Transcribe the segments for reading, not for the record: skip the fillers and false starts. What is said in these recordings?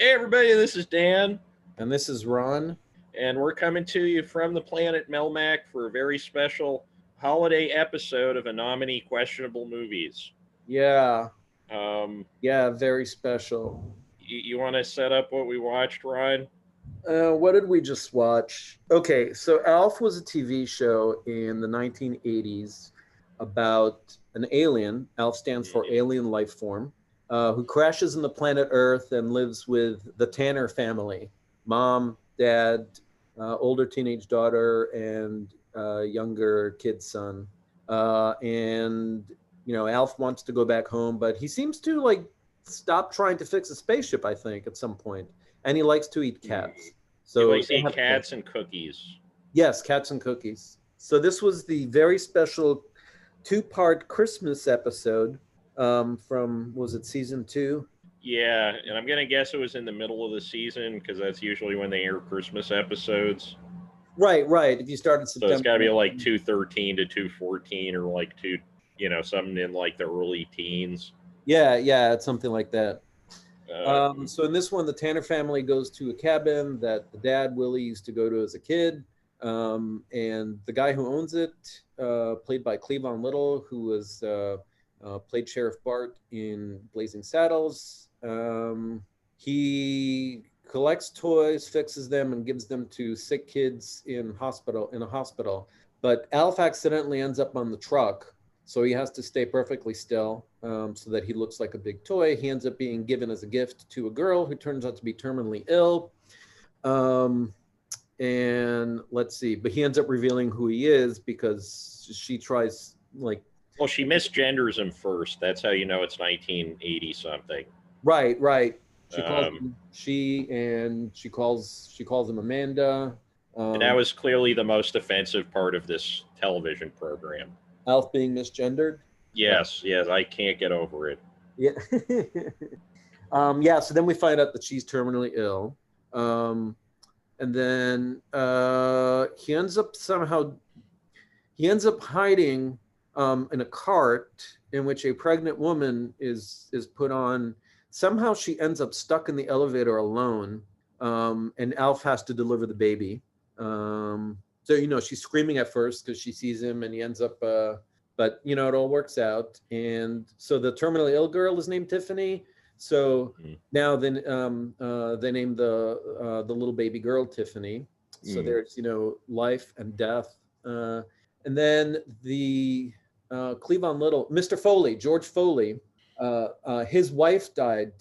Hey everybody, this is Dan, And this is Ron. and we're coming to you from the planet Melmac for a very special holiday episode of Anomini Questionable Movies. Yeah, Um, yeah, very special. you want to set up what we watched, Ryan? What did we just watch? Okay, so ALF was a TV show in the 1980s about an alien. ALF stands for alien life form, who crashes on the planet Earth and lives with the Tanner family: mom, dad, older teenage daughter, and younger kid son. And Alf wants to go back home, but he seems to stop trying to fix a spaceship, I think, at some point. And he likes to eat cats. He So likes to they eat have cats and cookies. Yes, cats and cookies. So this was the very special two-part Christmas episode from, was it season 2? Yeah, and I'm gonna guess it was in the middle of the season because that's usually when they air Christmas episodes. Right, right. If you started So it's September. got to be like 213 to 214, or like something in like the early teens. Yeah, it's something like that. Uh, So in this one, the Tanner family goes to a cabin that the dad, Willie, used to go to as a kid. And the guy who owns it, played by Cleavon Little, who was played Sheriff Bart in Blazing Saddles. He collects toys, fixes them, and gives them to sick kids in a hospital. But Alf accidentally ends up on the truck, so he has to stay perfectly still, so that he looks like a big toy. He ends up being given as a gift to a girl who turns out to be terminally ill. And let's see, but he ends up revealing who he is because she tries well, she misgenders him first. That's how you know it's 1980 something. Right. She calls Um, him she calls him Amanda. and that was clearly the most offensive part of this television program. Alf being misgendered. Yes, I can't get over it. Yeah. Yeah, so then we find out that she's terminally ill. And then he ends up hiding in a cart in which a pregnant woman is put on. Somehow she ends up stuck in the elevator alone, and Alf has to deliver the baby. So she's screaming at first because she sees him, and he ends up. But it all works out, and so the terminally ill girl is named Tiffany. So now then, they named the little baby girl Tiffany. So there's life and death, and then the Cleavon Little, Mr. Foley, George Foley, his wife died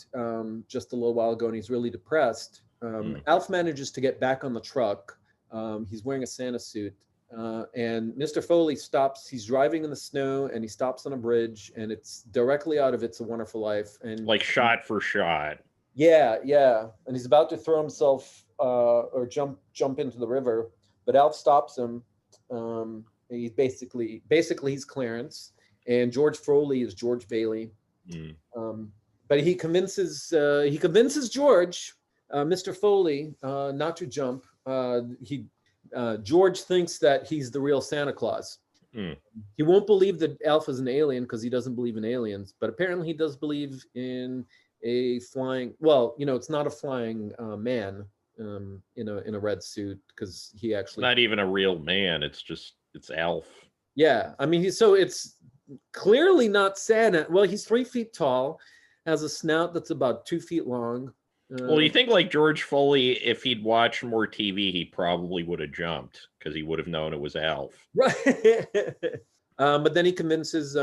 just a little while ago, and he's really depressed. Alf manages to get back on the truck. He's wearing a Santa suit. And Mr. Foley stops. He's driving in the snow, and he stops on a bridge, and it's directly out of It's a Wonderful Life, and like shot for shot. Yeah, and he's about to throw himself or jump into the river, but Alf stops him. He's basically he's Clarence, and George Foley is George Bailey. But he convinces George, Mr. Foley, not to jump. George thinks that he's the real Santa Claus. He won't believe that Alf is an alien because he doesn't believe in aliens, but apparently he does believe in a flying. Well, it's not a flying man in a red suit, because he actually not even a real man. It's Alf. Yeah, I mean, it's clearly not Santa. Well, he's 3 feet tall, has a snout that's about 2 feet long. Well, you think like George Foley, if he'd watched more TV, he probably would have jumped because he would have known it was Alf. Right. But then he convinces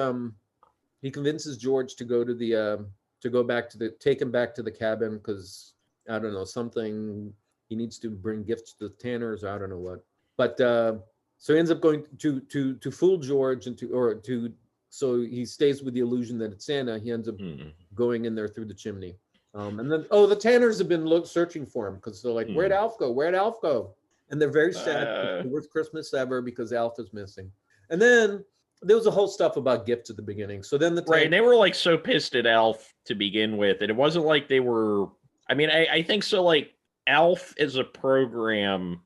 George to go to take him back to the cabin, because I don't know, something, he needs to bring gifts to the Tanners, I don't know what. But so he ends up going to fool George so he stays with the illusion that it's Santa. He ends up going in there through the chimney. And then, the Tanners have been searching for him, because they're like, where'd Alf go? Where'd Alf go? And they're very sad. It's the worst Christmas ever because Alf is missing. And then there was a whole stuff about gifts at the beginning. So then and they were so pissed at Alf to begin with. And it wasn't like they were, I think so. Like Alf is a program.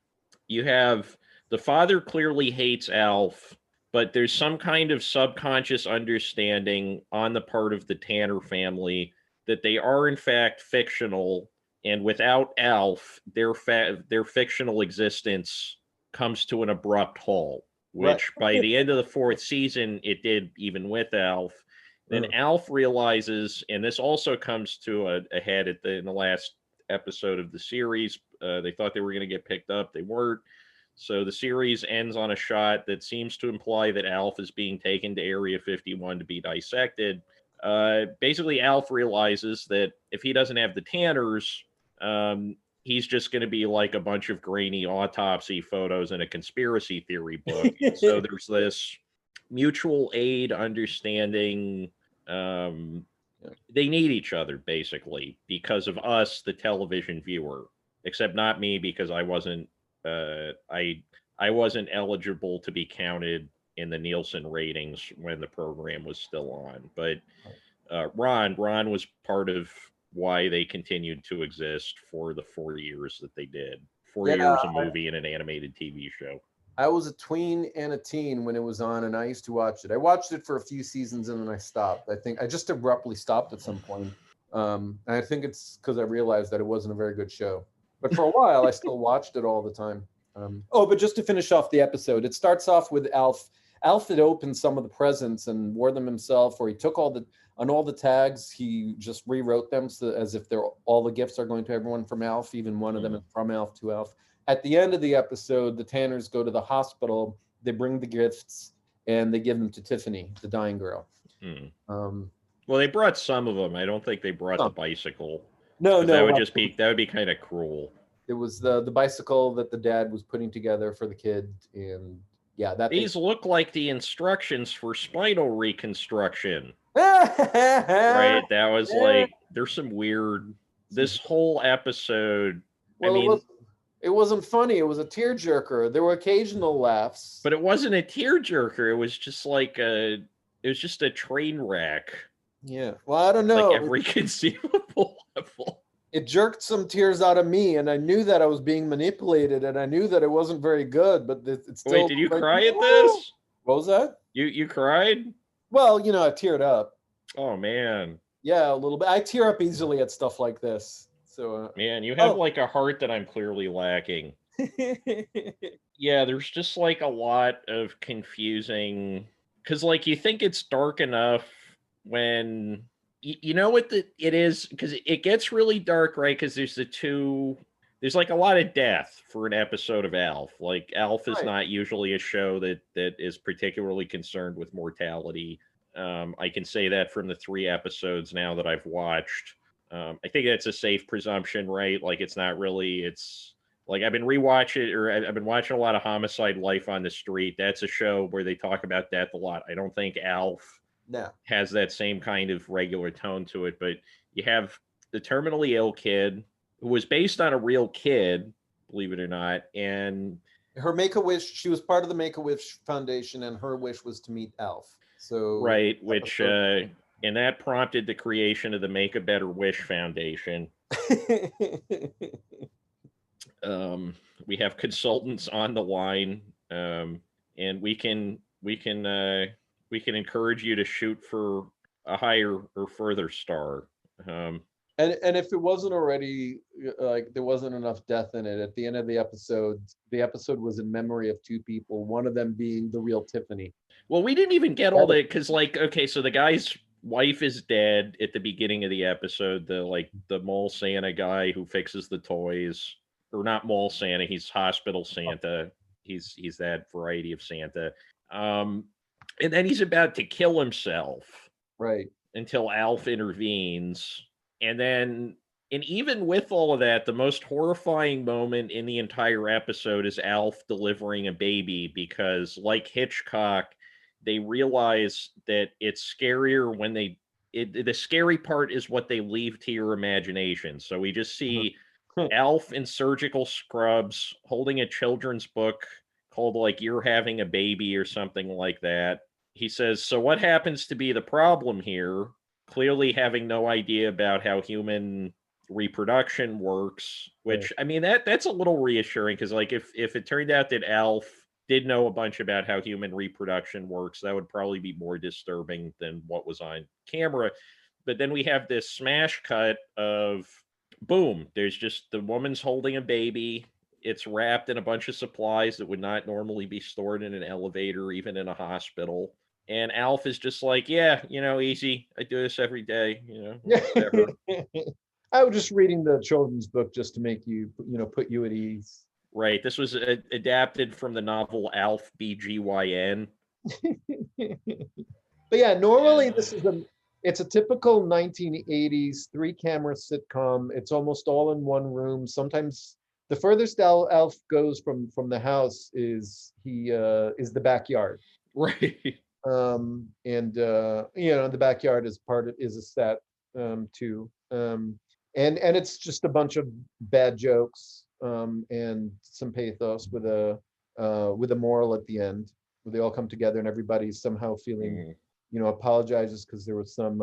You have the father clearly hates Alf, but there's some kind of subconscious understanding on the part of the Tanner family that they are in fact fictional, And without Alf, their fictional existence comes to an abrupt halt, Right. which by the end of the fourth season, it did even with Alf. Then Alf realizes, and this also comes to a head in the last episode of the series. They thought they were going to get picked up. They weren't. So the series ends on a shot that seems to imply that Alf is being taken to Area 51 to be dissected. Basically, Alf realizes that if he doesn't have the Tanners, he's just going to be like a bunch of grainy autopsy photos in a conspiracy theory book. So there's this mutual aid, understanding. They need each other basically because of us, the television viewer. Except not me, because I wasn't. I wasn't eligible to be counted in the Nielsen ratings when the program was still on. But Ron was part of why they continued to exist for the 4 years that they did. 4 years, a movie and an animated TV show. I was a tween and a teen when it was on, and I used to watch it. I watched it for a few seasons and then I stopped. I think I just abruptly stopped at some point. And I think it's because I realized that it wasn't a very good show. But for a while, I still watched it all the time. But just to finish off the episode, it starts off with Alf. Alf had opened some of the presents and wore them himself, or he took all the tags, he just rewrote them as if all the gifts are going to everyone from Alf, even one of them is from Alf to Alf. At the end of the episode, the Tanners go to the hospital, they bring the gifts, and they give them to Tiffany, the dying girl. Well, they brought some of them. I don't think they brought the bicycle. No. That would be kind of cruel. It was the bicycle that the dad was putting together for the kid, and these look like the instructions for spinal reconstruction. Right? That was like, there's some weird. This whole episode. Well, it wasn't funny. It was a tearjerker. There were occasional laughs, but it wasn't a tearjerker. It was just like it was just a train wreck. Yeah. Well, I don't know. Like every conceivable level. It jerked some tears out of me, and I knew that I was being manipulated, and I knew that it wasn't very good. But it's still. Wait, did you cry at this? What was that? You cried? Well, I teared up. Oh man. Yeah, a little bit. I tear up easily at stuff like this. So. Man, you have like a heart that I'm clearly lacking. Yeah, there's just like a lot of confusing, because like you think it's dark enough when. You know what it is? Because it gets really dark, right? Because there's like a lot of death for an episode of Alf. Like Alf is not usually a show that is particularly concerned with mortality. I can say that from the 3 episodes now that I've watched. I think that's a safe presumption, right? Like it's not really. It's like I've been I've been watching a lot of Homicide: Life on the Street. That's a show where they talk about death a lot. I don't think Alf. Has that same kind of regular tone to it, but you have the terminally ill kid who was based on a real kid, believe it or not, and her Make-A-Wish. She was part of the Make-A-Wish Foundation, and her wish was to meet Alf. So right, which and that prompted the creation of the Make-A-Better-Wish Foundation. We have consultants on the line, and we can encourage you to shoot for a higher or further star. And if it wasn't already, like there wasn't enough death in it, at the end of the episode was in memory of 2 people, one of them being the real Tiffany. Well, we didn't even get all that, because like, okay, so the guy's wife is dead at the beginning of the episode, the mall Santa guy who fixes the toys, or not mall Santa, he's hospital Santa. He's that variety of Santa. And then he's about to kill himself. Right. Until Alf intervenes. And even with all of that, the most horrifying moment in the entire episode is Alf delivering a baby, because like Hitchcock, they realize that it's scarier when the scary part is what they leave to your imagination. So we just see Alf in surgical scrubs holding a children's book called like You're Having a Baby or something like that. He says, so what happens to be the problem here? Clearly having no idea about how human reproduction works, which, I mean, that's a little reassuring, because like if it turned out that Alf did know a bunch about how human reproduction works, that would probably be more disturbing than what was on camera. But then we have this smash cut of boom, there's just the woman's holding a baby. It's wrapped in a bunch of supplies that would not normally be stored in an elevator, even in a hospital. And Alf is just like, yeah, easy. I do this every day, whatever. I was just reading the children's book just to make you, put you at ease. Right. This was adapted from the novel Alf BGYN. But yeah, normally it's a typical 1980s 3-camera sitcom. It's almost all in one room. Sometimes the furthest Alf goes from the house is the backyard. Right. And the backyard is a set too. And it's just a bunch of bad jokes and some pathos with a moral at the end, where they all come together and everybody's somehow feeling, apologizes because there was some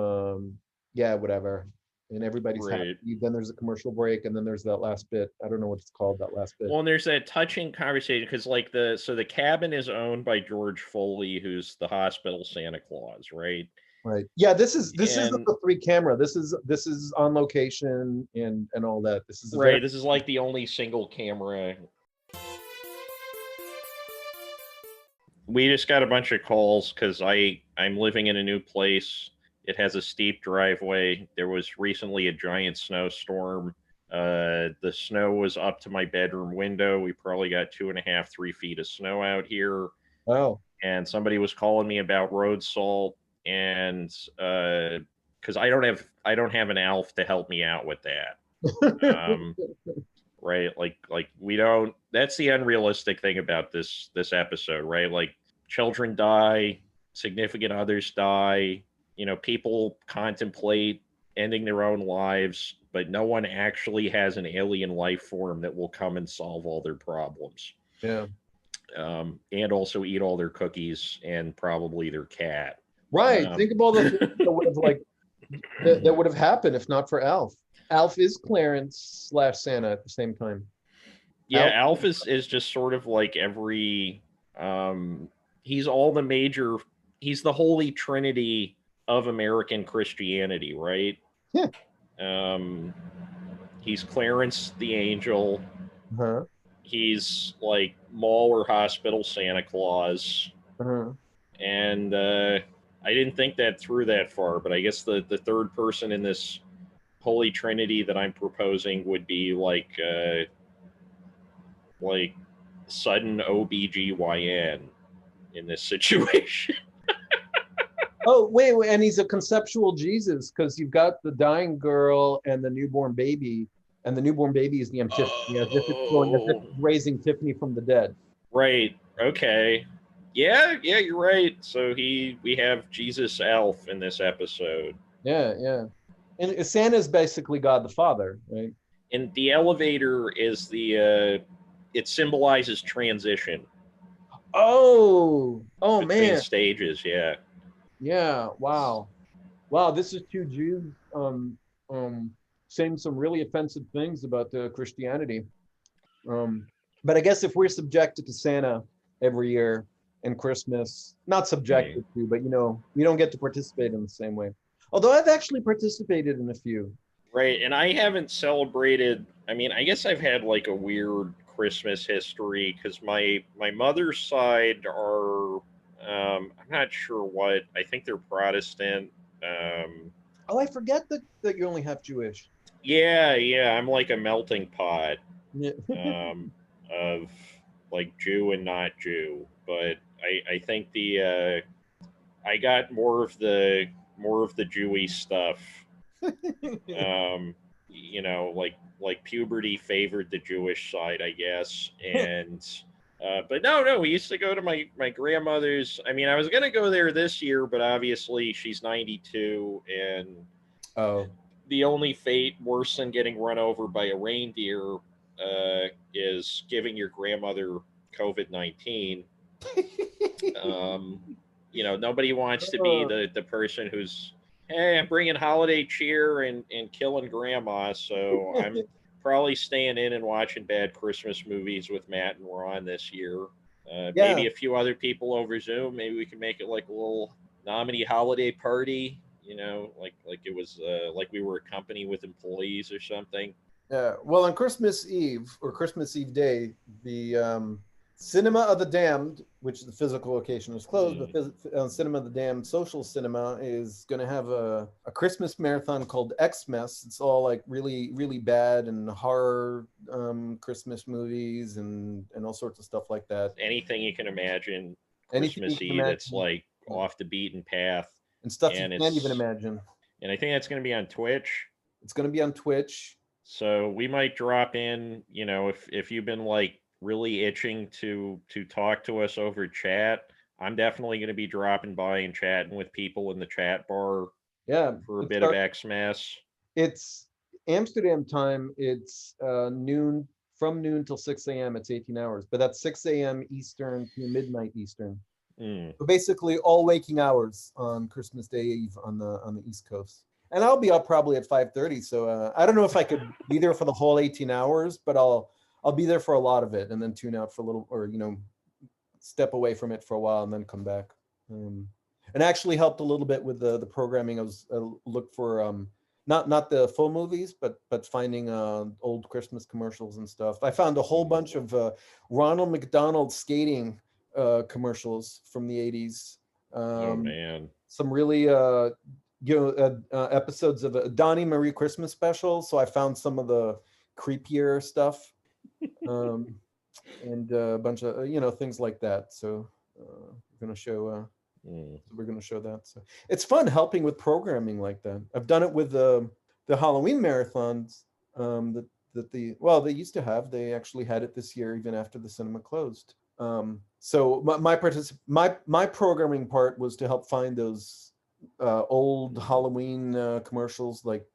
whatever, and everybody's Right. happy. Then there's a commercial break, and then there's that last bit. I don't know what it's called, that last bit. Well, and there's that touching conversation because, like, the cabin is owned by George Foley, who's the hospital Santa Claus, right? Right. Yeah, this is the 3-camera. This is on location and all that. This is right. This is like the only single camera. We just got a bunch of calls because I'm living in a new place. It has a steep driveway. There was recently a giant snowstorm. The snow was up to my bedroom window. We probably got 2.5, 3 feet of snow out here. Wow. And somebody was calling me about road salt, and because I don't have an Alf to help me out with that. Right, like we don't. That's the unrealistic thing about this episode, right? Like, children die, significant others die. People contemplate ending their own lives, but no one actually has an alien life form that will come and solve all their problems. Yeah. And also eat all their cookies and probably their cat. Right. Think of all the things that would have happened if not for Alf. Alf is Clarence / Santa at the same time. Yeah, Alf is just sort of like every he's all the major, he's the Holy Trinity of American Christianity, right? Yeah. He's Clarence the Angel. Uh-huh. He's like mall or hospital Santa Claus. Uh-huh. And I didn't think that through that far, but I guess the third person in this Holy Trinity that I'm proposing would be like sudden OBGYN in this situation. Oh, wait, and he's a conceptual Jesus, because you've got the dying girl and the newborn baby, and the newborn baby is the antiphony, as if it's raising Tiffany from the dead. Right. Okay. Yeah, you're right. So we have Jesus Alf in this episode. Yeah. And Santa is basically God the Father, right? And the elevator is it symbolizes transition. Oh between man. Stages, yeah. Yeah, wow. This is two Jews saying some really offensive things about Christianity. But I guess if we're subjected to Santa every year and Christmas, not subjected to, but we don't get to participate in the same way. Although I've actually participated in a few. Right, and I haven't celebrated. I mean, I guess I've had like a weird Christmas history because my mother's side are I'm not sure what. I think they're Protestant. I forget that you only have Jewish. Yeah, I'm like a melting pot. Yeah. Of like Jew and not Jew, but I think I got more of the Jewy stuff. Like puberty favored the Jewish side, I guess, and but no, we used to go to my grandmother's. I mean, I was gonna go there this year, but obviously she's 92, and the only fate worse than getting run over by a reindeer is giving your grandmother COVID-19. Nobody wants to be the person who's, hey, I'm bringing holiday cheer and killing grandma, so I'm probably staying in and watching bad Christmas movies with Matt and Ron this year. Maybe a few other people over Zoom. Maybe we can make it like a little nominee holiday party, like it was like we were a company with employees or something. Yeah. Well, on Christmas Eve or Christmas Eve Day, the Cinema of the Damned, which is the physical location, is closed, but Cinema of the Damned social cinema is going to have a Christmas marathon called Xmas. It's all like really, really bad and horror Christmas movies and all sorts of stuff like that. Anything you can imagine. Anything Christmas you can Eve that's imagine. like off the beaten path. And stuff And you can't even imagine. And I think that's going to be on Twitch. It's going to be on Twitch. So we might drop in, you know, if you've been like really itching to talk to us over chat, I'm definitely going to be dropping by and chatting with people in the chat bar. Yeah, for a bit of Xmas. It's Amsterdam time. It's noon, from noon till 6 a.m. It's 18 hours, but that's 6 a.m. Eastern to midnight Eastern. So basically all waking hours on Christmas Day Eve on the East Coast. And I'll be up probably at 5:30. So I don't know if I could be there for the whole 18 hours, but I'll be there for a lot of it and then tune out for a little, or, you know, step away from it for a while and then come back. And actually helped a little bit with the programming. I looked for not the full movies, but finding old Christmas commercials and stuff. I found a whole bunch of Ronald McDonald skating commercials from the 80s. Oh man, some really episodes of a Donnie Marie Christmas special. So I found some of the creepier stuff, and a bunch of things like that. So we're gonna show. We're gonna show that. So it's fun helping with programming like that. I've done it with the Halloween marathons they used to have. They actually had it this year, even after the cinema closed. So my programming part was to help find those old Halloween commercials, like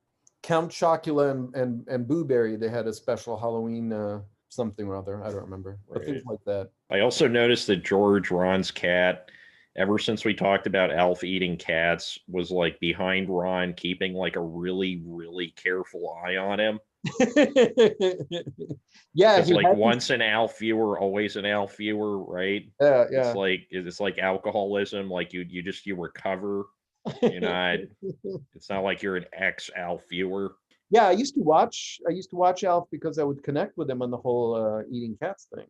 Count Chocula and Boo Berry. They had a special Halloween something or other. I don't remember, but things like that. I also noticed that George, Ron's cat, ever since we talked about Alf eating cats, was like behind Ron, keeping like a really, really careful eye on him. Yeah, it's like once an Alf viewer, always an Alf viewer, right? Yeah. It's like alcoholism. Like you recover. You're not. It's not like you're an ex-Alf viewer. Yeah, I used to watch Alf because I would connect with him on the whole eating cats thing.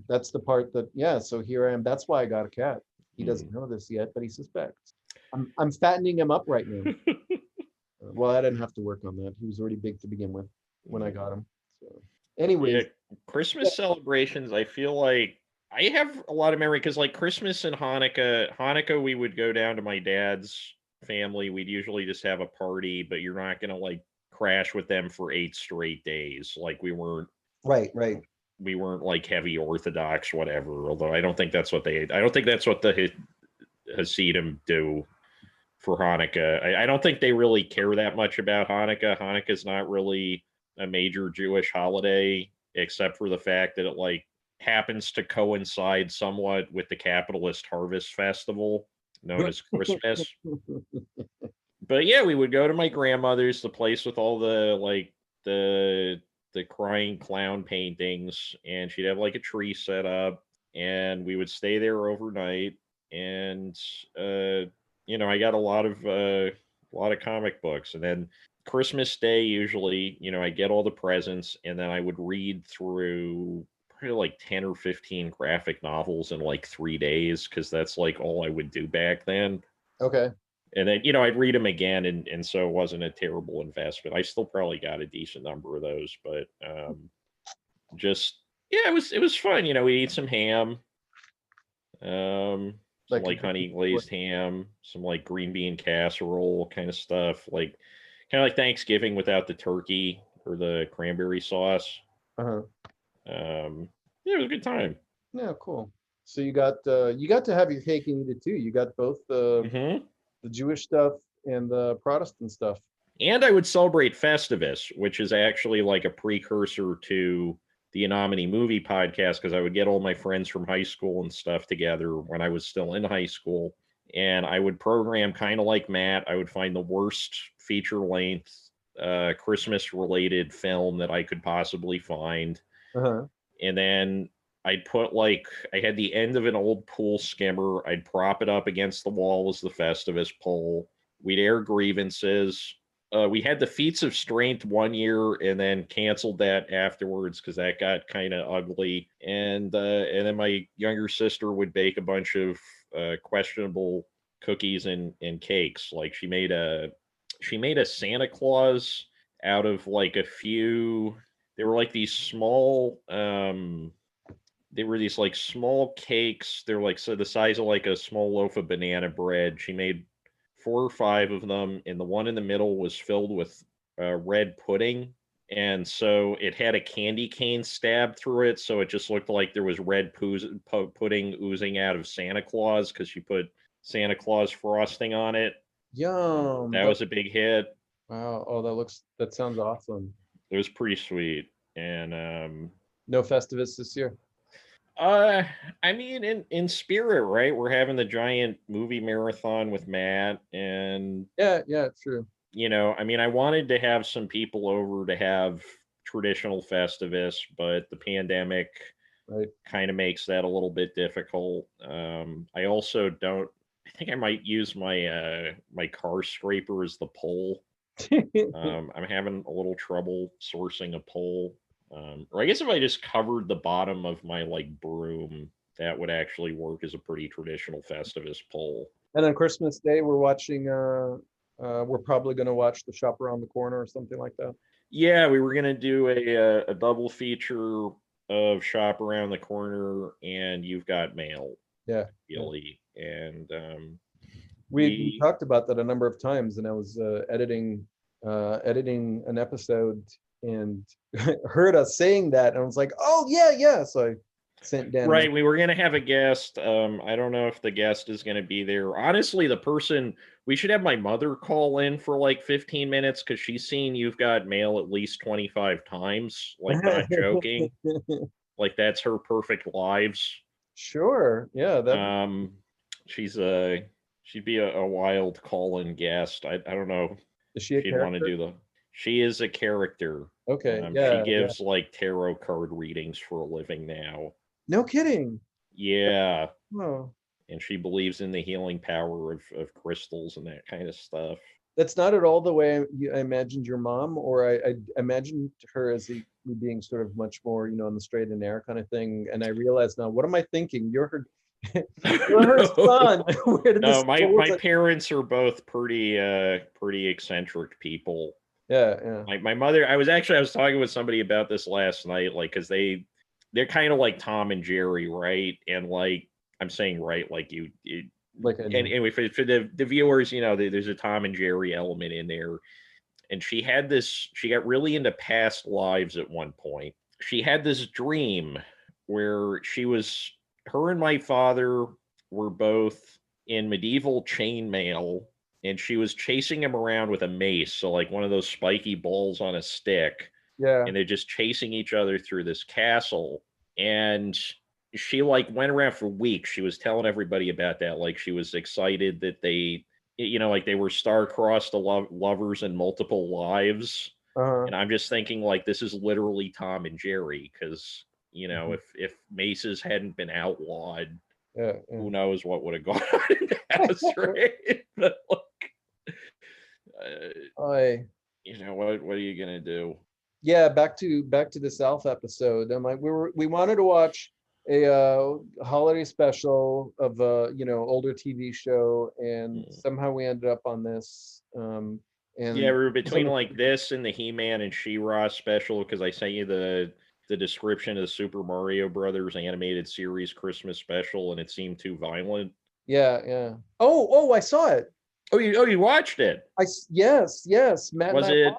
That's the part that, so here I am. That's why I got a cat. He doesn't know this yet, but he suspects. I'm fattening him up right now. Well, I didn't have to work on that. He was already big to begin with when I got him. So anyways. Christmas celebrations, I feel like I have a lot of memory because like Christmas and Hanukkah, we would go down to my dad's family. We'd usually just have a party, but you're not going to like crash with them for 8 straight days. Like we weren't. Right. We weren't like heavy Orthodox, whatever. Although I don't think that's what the Hasidim do for Hanukkah. I don't think they really care that much about Hanukkah. Hanukkah's not really a major Jewish holiday, except for the fact that it like happens to coincide somewhat with the capitalist harvest festival known as Christmas. But yeah, we would go to my grandmother's, the place with all the crying clown paintings, and she'd have like a tree set up, and we would stay there overnight. And I got a lot of comic books, and then Christmas Day usually, I get all the presents, and then I would read through probably like 10 or 15 graphic novels in like 3 days, because that's like all I would do back then. Okay. And then, I'd read them again, and so it wasn't a terrible investment. I still probably got a decent number of those, but it was fun. We eat some ham, some like honey glazed ham, some like green bean casserole kind of stuff, kind of like Thanksgiving without the turkey or the cranberry sauce. Uh-huh. It was a good time. Yeah, cool. So you got to have your cake and eat it too. You got both the Jewish stuff and the Protestant stuff. And I would celebrate Festivus, which is actually like a precursor to the Anomini movie podcast, because I would get all my friends from high school and stuff together when I was still in high school. And I would program kind of like Matt. I would find the worst feature-length Christmas-related film that I could possibly find. Uh-huh. And then I'd put I had the end of an old pool skimmer. I'd prop it up against the wall as the Festivus pole. We'd air grievances. we had the Feats of Strength one year and then canceled that afterwards because that got kind of ugly. And then my younger sister would bake a bunch of questionable cookies and cakes. Like she made a Santa Claus out of like a few. They were like these small. They were these like small cakes. They're like so the size of like a small loaf of banana bread. She made 4 or 5 of them, and the one in the middle was filled with red pudding. And so it had a candy cane stabbed through it, so it just looked like there was red pudding oozing out of Santa Claus because she put Santa Claus frosting on it. Yum. That was a big hit. Wow. Oh, that sounds awesome. It was pretty sweet. And no Festivus this year? I mean, in spirit, right? We're having the giant movie marathon with Matt, and yeah, true. You know, I mean, I wanted to have some people over to have traditional Festivus, but the pandemic kind of makes that a little bit difficult. I also don't. I think I might use my my car scraper as the pole. I'm having a little trouble sourcing a pole. Or I guess if I just covered the bottom of my like broom, that would actually work as a pretty traditional Festivus pole. And on Christmas Day, we're watching. We're probably going to watch The Shop Around the Corner or something like that. Yeah, we were going to do a double feature of Shop Around the Corner and You've Got Mail. Yeah, Billy. And we talked about that a number of times, and I was editing an episode and heard us saying that, and I was like, oh yeah, so I sent Dan. Right, we were gonna have a guest. I don't know if the guest is gonna be there. Honestly, we should have my mother call in for like 15 minutes because she's seen You've Got Mail at least 25 times. Like, not joking. Like, that's her perfect lives. Sure, yeah. She'd be a wild call-in guest. I don't know. Is she a character? Want to do She is a character. Okay, she gives like tarot card readings for a living now. No kidding. Yeah. Oh. And she believes in the healing power of crystals and that kind of stuff. That's not at all the way I imagined your mom, or I imagined her as being sort of much more, on the straight and narrow kind of thing. And I realized now, what am I thinking? You're her, you're her son. No, my parents are both pretty eccentric people. Yeah. My mother, I was talking with somebody about this last night, like, because they're kind of like Tom and Jerry, right? And like, I'm saying right, like and anyway, for the viewers, there's a Tom and Jerry element in there. And she got really into past lives at one point. She had this dream where her and my father were both in medieval chainmail, and she was chasing him around with a mace. So like one of those spiky balls on a stick. Yeah. And they're just chasing each other through this castle. And she like went around for weeks. She was telling everybody about that. Like she was excited that they, like they were star-crossed lovers in multiple lives. And I'm just thinking like, this is literally Tom and Jerry. Cause if maces hadn't been outlawed, who knows what would have gone on in the house, right? But look, what are you going to do? Yeah, back to this ALF episode. I'm like, we wanted to watch a holiday special of a older TV show, and somehow we ended up on this. And yeah, we were between like this and the He-Man and She-Ra special because I sent you the description of the Super Mario Brothers animated series Christmas special, and it seemed too violent. Yeah. Oh, I saw it. Oh, you watched it? Yes. Matt. Was it?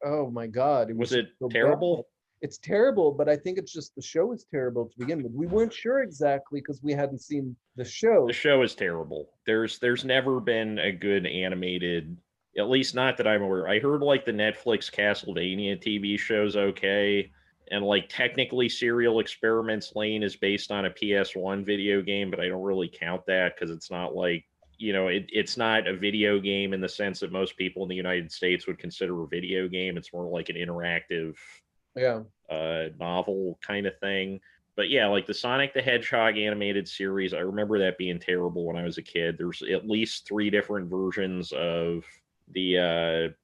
Oh my God! Was it so terrible? Bad. It's terrible, but I think it's just the show is terrible to begin with. We weren't sure exactly because we hadn't seen the show. The show is terrible. There's never been a good animated, at least not that I'm aware. I heard like the Netflix Castlevania TV show's okay, and like technically Serial Experiments Lane is based on a PS1 video game, but I don't really count that because it's not like. It's not a video game in the sense that most people in the United States would consider a video game. It's more like an interactive novel kind of thing. But yeah, like the Sonic the Hedgehog animated series, I remember that being terrible when I was a kid. There's at least 3 different versions of the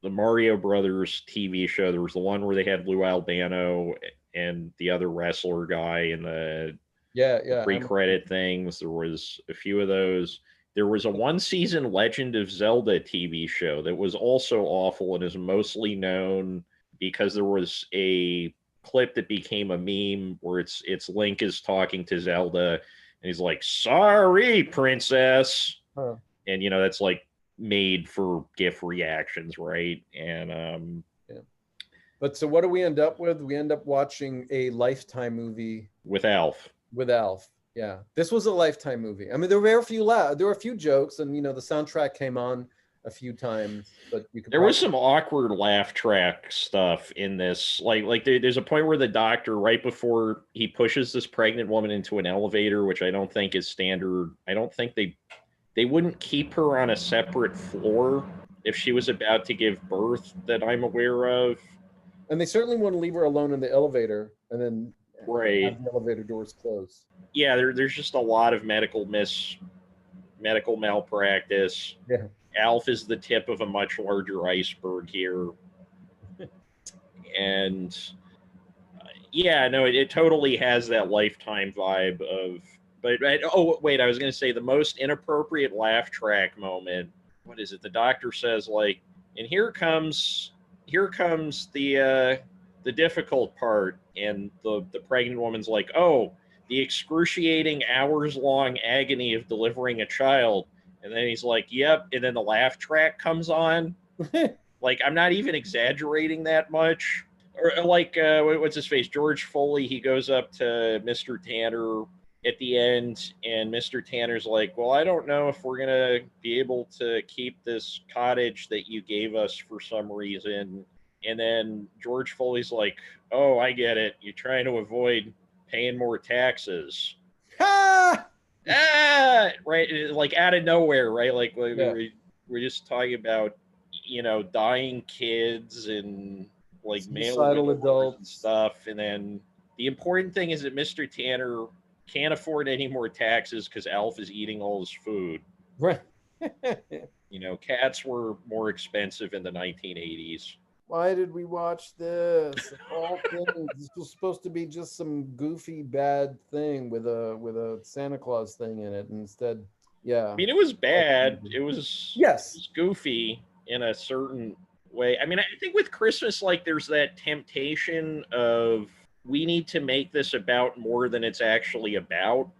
the Mario Brothers TV show. There was the one where they had Lou Albano and the other wrestler guy in the Yeah. pre-credit things. There was a few of those. There was a one-season Legend of Zelda TV show that was also awful and is mostly known because there was a clip that became a meme where it's Link is talking to Zelda and he's like, "Sorry, princess," Huh. and that's like made for GIF reactions, right? And Yeah. But so what do we end up with? We end up watching a Lifetime movie with Alf. with Alf. Yeah, this was a Lifetime movie. I mean, there were a few jokes, and the soundtrack came on a few times, but there was some awkward laugh track stuff in this. Like there's a point where the doctor, right before he pushes this pregnant woman into an elevator, which I don't think is standard. I don't think they wouldn't keep her on a separate floor if she was about to give birth that I'm aware of. And they certainly wouldn't leave her alone in the elevator and then right. have the elevator doors closed. Yeah, there's just a lot of medical malpractice. Yeah. Alf is the tip of a much larger iceberg here. And yeah, no, it totally has that Lifetime vibe of, but oh wait, I was going to say the most inappropriate laugh track moment. What is it? The doctor says like, and here comes the difficult part, and the pregnant woman's like, oh, the excruciating hours-long agony of delivering a child. And then he's like, yep. And then the laugh track comes on. Like, I'm not even exaggerating that much. Or like, what's his face? George Foley, he goes up to Mr. Tanner at the end, and Mr. Tanner's like, well, I don't know if we're going to be able to keep this cottage that you gave us for some reason. And then George Foley's like, oh, I get it. You're trying to avoid paying more taxes. Right, like out of nowhere, right? Like we're just talking about, dying kids and like suicidal adults and stuff. And then the important thing is that Mr. Tanner can't afford any more taxes because Alf is eating all his food. Right. Cats were more expensive in the 1980s. Why did we watch this? All things. This was supposed to be just some goofy bad thing with a Santa Claus thing in it. Instead, yeah. I mean, it was bad. It was yes. It was goofy in a certain way. I mean, I think with Christmas, like, there's that temptation of we need to make this about more than it's actually about,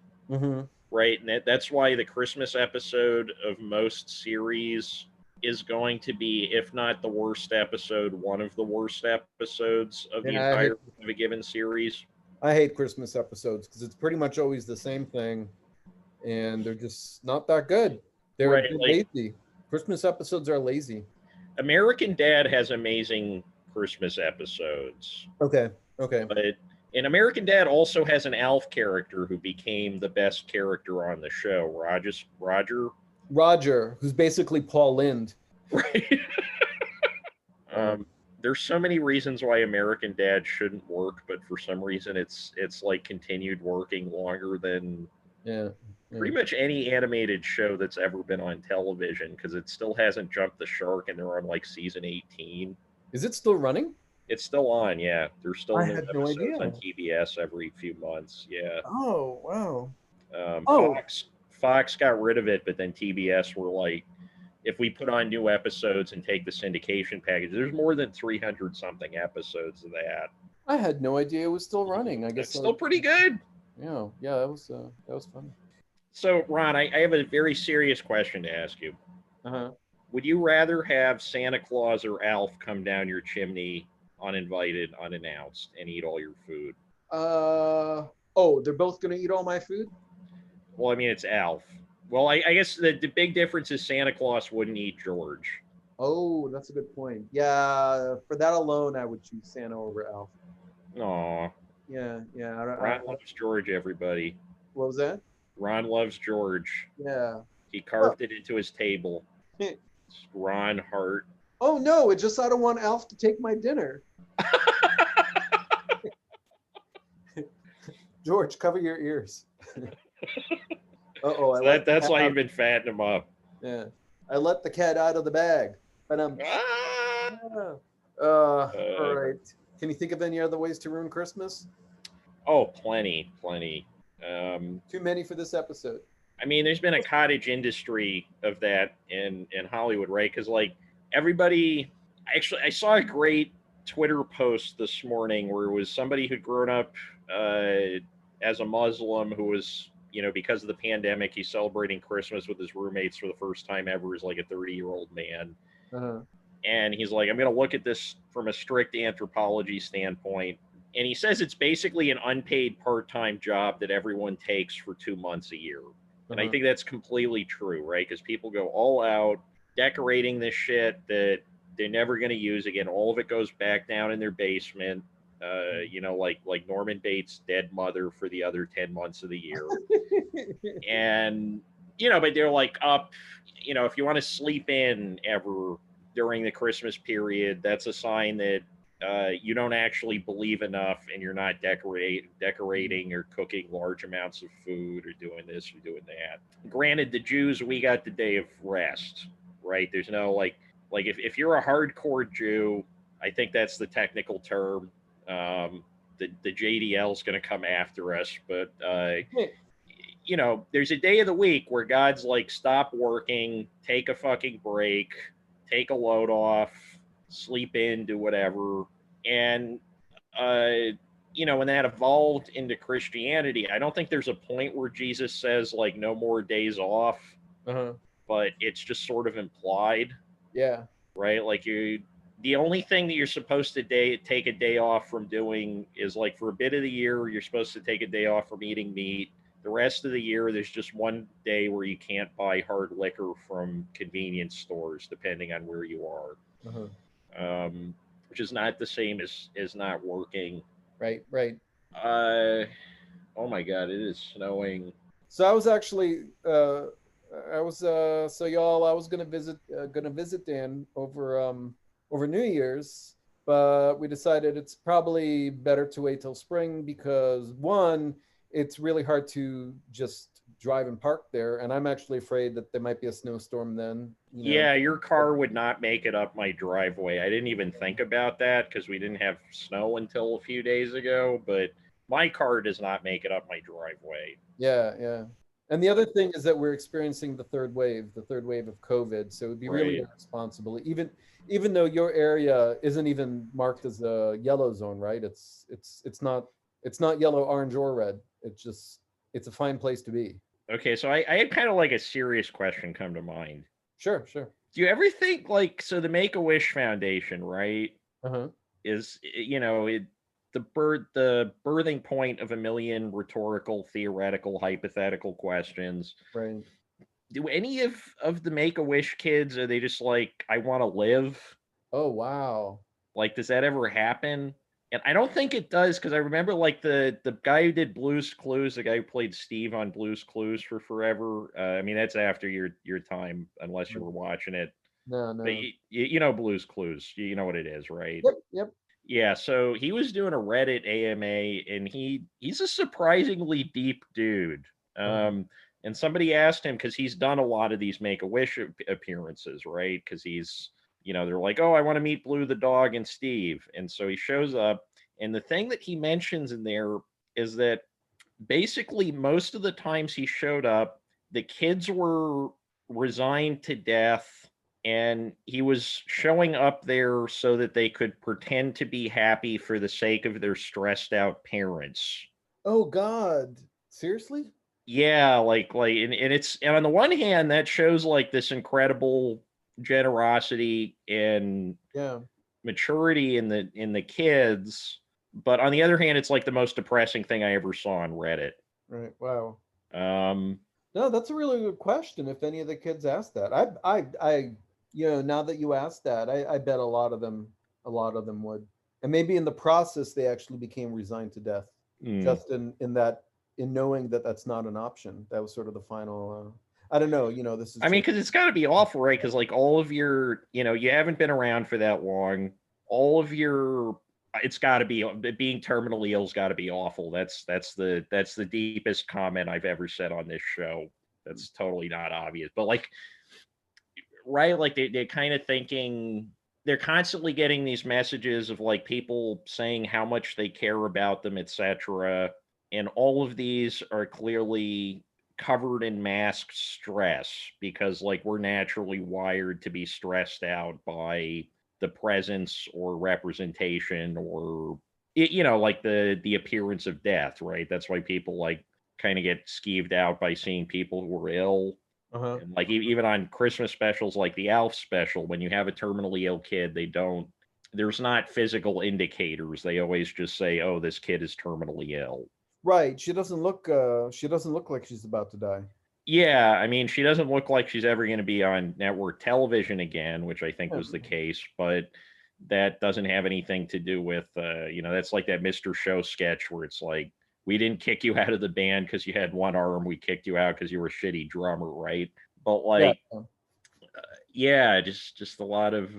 right? And that's why the Christmas episode of most series is going to be, if not the worst episode, one of the worst episodes of the entire of a given series. I hate Christmas episodes because it's pretty much always the same thing, and they're just not that good. They're lazy. Christmas episodes are lazy. American Dad has amazing Christmas episodes. Okay. But and American Dad also has an Alf character who became the best character on the show, Roger, who's basically Paul Lynde. Right. There's so many reasons why American Dad shouldn't work, but for some reason it's like continued working longer than pretty much any animated show that's ever been on television, because it still hasn't jumped the shark, and they're on like season 18. Is it still running? It's still on, yeah. There's still new episodes on TBS every few months, yeah. Oh, wow. Fox got rid of it, but then TBS were like, if we put on new episodes and take the syndication package, there's more than 300 something episodes of that. I had no idea it was still running. I guess it's still pretty good. Yeah, that was fun. So, Ron, I have a very serious question to ask you. Would you rather have Santa Claus or Alf come down your chimney uninvited, unannounced, and eat all your food? They're both going to eat all my food? Well, I mean, it's Alf. Well, I guess the big difference is Santa Claus wouldn't eat George. Oh, that's a good point. Yeah, for that alone, I would choose Santa over Alf. Aw. Yeah. Ron loves George, everybody. What was that? Ron loves George. Yeah. He carved it into his table. Ron Hart. Oh, no, it's just I don't want Alf to take my dinner. George, cover your ears. So that's why you've been fattening him up. Yeah. I let the cat out of the bag. But All right. Can you think of any other ways to ruin Christmas? Oh, plenty. Too many for this episode. I mean, there's been a cottage industry of that in Hollywood, right? Because like everybody, actually, I saw a great Twitter post this morning where it was somebody who'd grown up as a Muslim who was, because of the pandemic, he's celebrating Christmas with his roommates for the first time ever as like a 30-year-old man. Uh-huh. And he's like, I'm going to look at this from a strict anthropology standpoint. And he says it's basically an unpaid part-time job that everyone takes for 2 months a year. And I think that's completely true, right? Because people go all out decorating this shit that they're never going to use again. All of it goes back down in their basement, like Norman Bates' dead mother for the other 10 months of the year. And, but they're like up, if you want to sleep in ever during the Christmas period, that's a sign that you don't actually believe enough and you're not decorating or cooking large amounts of food or doing this or doing that. Granted, the Jews, we got the day of rest, right? There's no if you're a hardcore Jew, I think that's the technical term. The JDL is going to come after us, but there's a day of the week where God's like, stop working, take a fucking break, take a load off, sleep in, do whatever. And, when that evolved into Christianity, I don't think there's a point where Jesus says, like, no more days off, but it's just sort of implied. Yeah. Right? Like, the only thing that you're supposed to take a day off from doing is, like, for a bit of the year, you're supposed to take a day off from eating meat. The rest of the year, there's just one day where you can't buy hard liquor from convenience stores, depending on where you are. Which is not the same as not working. Right. Oh my God, it is snowing. So I was actually, I was gonna visit Dan over New Year's, but we decided it's probably better to wait till spring because one, it's really hard to just drive and park there, and I'm actually afraid that there might be a snowstorm then. Yeah, your car would not make it up my driveway. I didn't even think about that because we didn't have snow until a few days ago, but my car does not make it up my driveway. Yeah. And the other thing is that we're experiencing the third wave of COVID, so it would be really irresponsible, even though your area isn't even marked as a yellow zone, right? It's not yellow, orange, or red. It's a fine place to be. Okay, so I had kind of like a serious question come to mind. Sure. Do you ever think so the Make-A-Wish Foundation, right? Is the birthing point of a million rhetorical, theoretical, hypothetical questions. Right. Do any of the Make-A-Wish kids, are they just like, I want to live? Oh wow. Like, does that ever happen? And I don't think it does, because I remember like the guy who did Blue's Clues, the guy who played Steve on Blue's Clues for forever. I mean, that's after your time, unless you were watching it. No. But you know Blue's Clues. You know what it is, right? Yep. Yeah, so he was doing a Reddit AMA, and he's a surprisingly deep dude. And somebody asked him, because he's done a lot of these Make-A-Wish appearances, right? Because he's they're like, oh, I want to meet Blue the dog and Steve. And so he shows up. And the thing that he mentions in there is that basically most of the times he showed up, the kids were resigned to death. And he was showing up there so that they could pretend to be happy for the sake of their stressed out parents. Oh, God. Seriously? Yeah, and on the one hand, that shows like this incredible generosity and maturity in the kids, but on the other hand, it's like the most depressing thing I ever saw on Reddit. Right. Wow. No, that's a really good question. If any of the kids asked that, I now that you asked that, I bet a lot of them would, and maybe in the process they actually became resigned to death, just in knowing that that's not an option. That was sort of the final. I don't know. This is. I mean, because it's got to be awful, right? Because like all of your, you haven't been around for that long. All of your, it's got to be being terminally ill's got to be awful. That's the deepest comment I've ever said on this show. That's totally not obvious, but like, right? Like they're kind of thinking, they're constantly getting these messages of like people saying how much they care about them, etc. And all of these are clearly covered in masked stress because like we're naturally wired to be stressed out by the presence or representation or like the appearance of death, right? That's why people like kind of get skeeved out by seeing people who are ill. Uh-huh. And like even on Christmas specials like the ALF special, when you have a terminally ill kid, there's not physical indicators. They always just say, oh, this kid is terminally ill. Right. She doesn't look like she's about to die. Yeah, I mean, she doesn't look like she's ever going to be on network television again, which I think was the case, but that doesn't have anything to do with, that's like that Mr. Show sketch where it's like, we didn't kick you out of the band because you had one arm. We kicked you out because you were a shitty drummer, right? But like, yeah, just a lot of.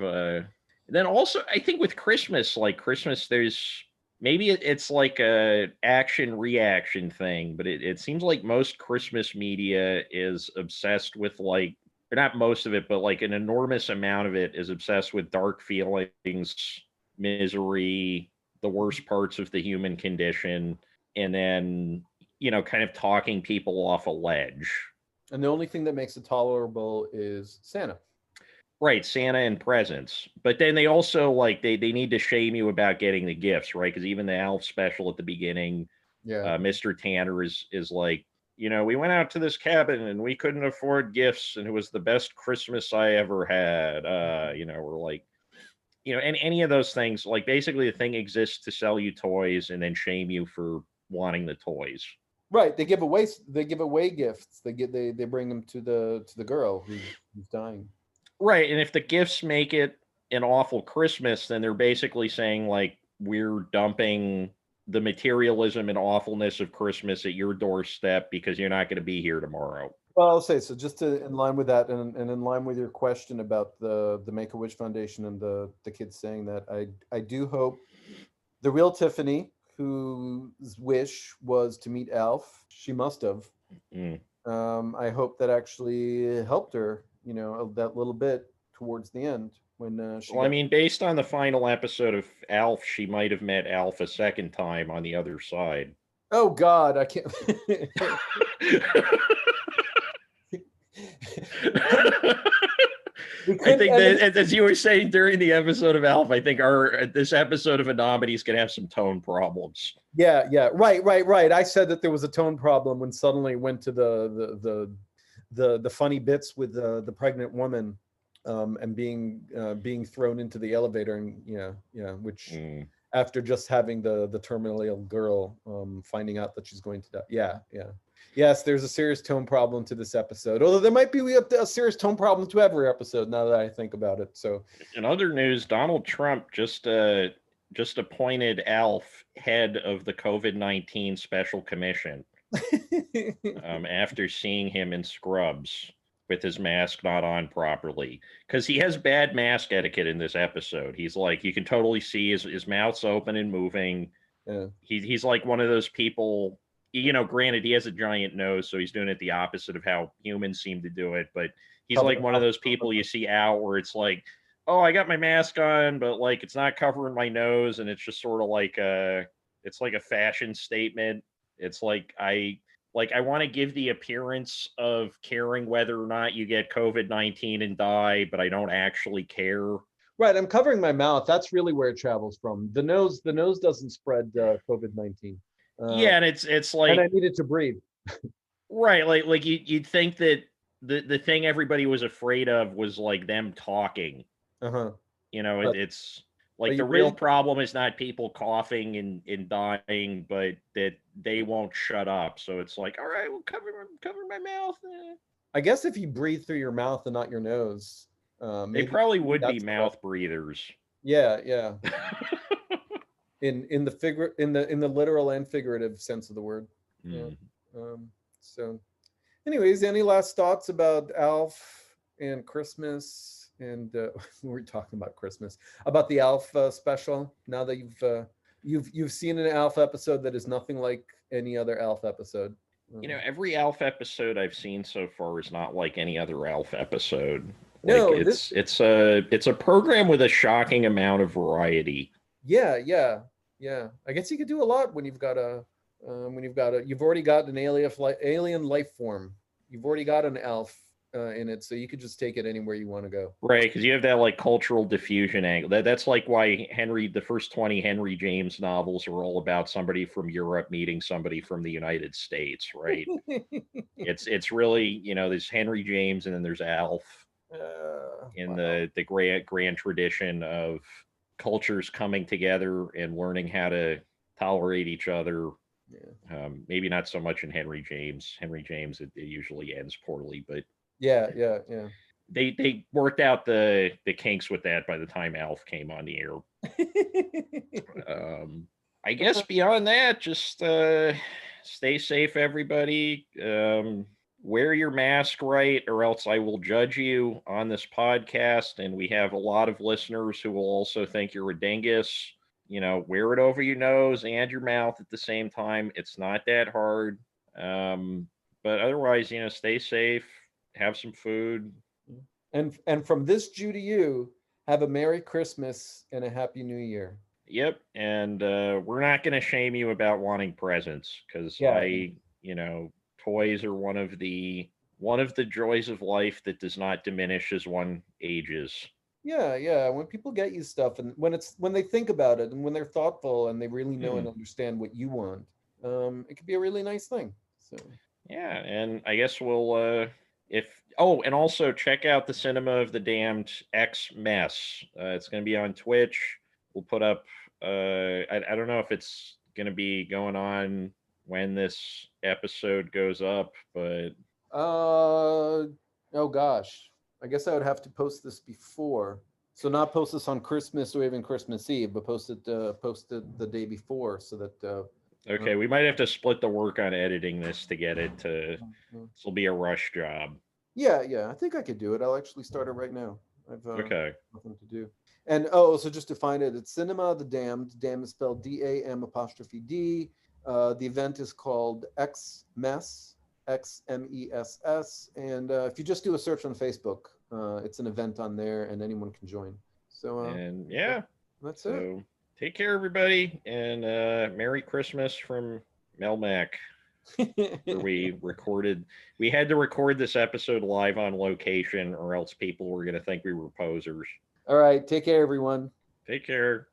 Then also, I think with Christmas, like Christmas, there's maybe it's like a action reaction thing, but it seems like most Christmas media is obsessed with like, or not most of it, but like an enormous amount of it is obsessed with dark feelings, misery, the worst parts of the human condition, and then kind of talking people off a ledge. And the only thing that makes it tolerable is Santa. Right, Santa and presents. But then they also like they need to shame you about getting the gifts, right? Because even the ALF special at the beginning, Mr. Tanner is like, we went out to this cabin and we couldn't afford gifts, and it was the best Christmas I ever had. We're like, and any of those things, like basically the thing exists to sell you toys and then shame you for wanting the toys. Right. They give away gifts. They bring them to the girl who's dying. Right, and if the gifts make it an awful Christmas, then they're basically saying like we're dumping the materialism and awfulness of Christmas at your doorstep because you're not going to be here tomorrow. Well, I'll say so. Just in line with that, and in line with your question about the Make-A-Wish Foundation and the kids saying that, I do hope the real Tiffany, whose wish was to meet Alf, she must have. I hope that actually helped her, that little bit towards the end when she. Well, I mean, based on the final episode of Alf, she might have met Alf a second time on the other side. Oh God, I can't. I think that, as you were saying during the episode of Alf, I think this episode of Anomalies could have some tone problems. Yeah, right. I said that there was a tone problem when suddenly went to the funny bits with the pregnant woman, and being thrown into the elevator, and which after just having the terminally ill girl finding out that she's going to die. Yes, there's a serious tone problem to this episode. Although there might be a serious tone problem to every episode now that I think about it. So, in other news, Donald Trump just appointed Alf head of the COVID-19 Special Commission after seeing him in scrubs with his mask not on properly, because he has bad mask etiquette in this episode. He's like, you can totally see his mouth's open and moving. Yeah. He's like one of those people. Granted, he has a giant nose, so he's doing it the opposite of how humans seem to do it. But he's like one of those people you see out where it's like, oh, I got my mask on, but like it's not covering my nose, and it's just sort of like it's like a fashion statement. It's like I want to give the appearance of caring whether or not you get COVID-19 and die, but I don't actually care. Right, I'm covering my mouth. That's really where it travels from. The nose doesn't spread COVID-19. Yeah, and it's like, and I needed to breathe. Right, like you'd think that the thing everybody was afraid of was like them talking. It's like the real problem is not people coughing and dying, but that they won't shut up. So it's like, all right, we'll cover my mouth. I guess if you breathe through your mouth and not your nose, they probably would be mouth breathers. Yeah. in the literal and figurative sense of the word. So anyways, any last thoughts about Alf and Christmas? And we're talking about Christmas, about the Alf special. Now that you've seen an Alf episode that is nothing like any other Alf episode. Every Alf episode I've seen so far is not like any other Alf episode. Like No, it's a program with a shocking amount of variety. yeah, yeah, yeah. I guess you could do a lot when you've already got an alien life form. You've already got an elf in it, so you could just take it anywhere you want to go. Right, because you have that like cultural diffusion angle. That's like why the first 20 Henry James novels are all about somebody from Europe meeting somebody from the United States, right? It's really, there's Henry James and then there's Alf in Wow. the grand tradition of cultures coming together and learning how to tolerate each other. Yeah. Maybe not so much in Henry James. Henry James, it usually ends poorly, but Yeah, yeah, yeah. they worked out the kinks with that by the time Alf came on the air. I guess beyond that, just stay safe, everybody. Wear your mask right, or else I will judge you on this podcast. And we have a lot of listeners who will also think you're a dingus. Wear it over your nose and your mouth at the same time. It's not that hard. But otherwise, stay safe, have some food. And from this Jew to you, have a Merry Christmas and a Happy New Year. Yep, and we're not going to shame you about wanting presents because Yeah. toys are one of the joys of life that does not diminish as one ages. Yeah, yeah. When people get you stuff and when they think about it and when they're thoughtful and they really know and understand what you want, it could be a really nice thing. So yeah, and I guess we'll and also check out the Cinema of the Damned X Mess. It's going to be on Twitch. We'll put up. I don't know if it's going to be going on when this episode goes up, but oh gosh. I guess I would have to post this before. So not post this on Christmas or even Christmas Eve, but post it the day before so that okay, we might have to split the work on editing this to get it to. This will be a rush job. Yeah, yeah. I think I could do it. I'll actually start it right now. I've Okay. nothing to do. And so just to find it, it's Cinema of the Damned. Damn is spelled DAM''D. The event is called Xmess, XMESS. And if you just do a search on Facebook, it's an event on there, and anyone can join. So and yeah, that's it. So take care, everybody, and Merry Christmas from Melmac. Where we had to record this episode live on location, or else people were going to think we were posers. All right, take care, everyone. Take care.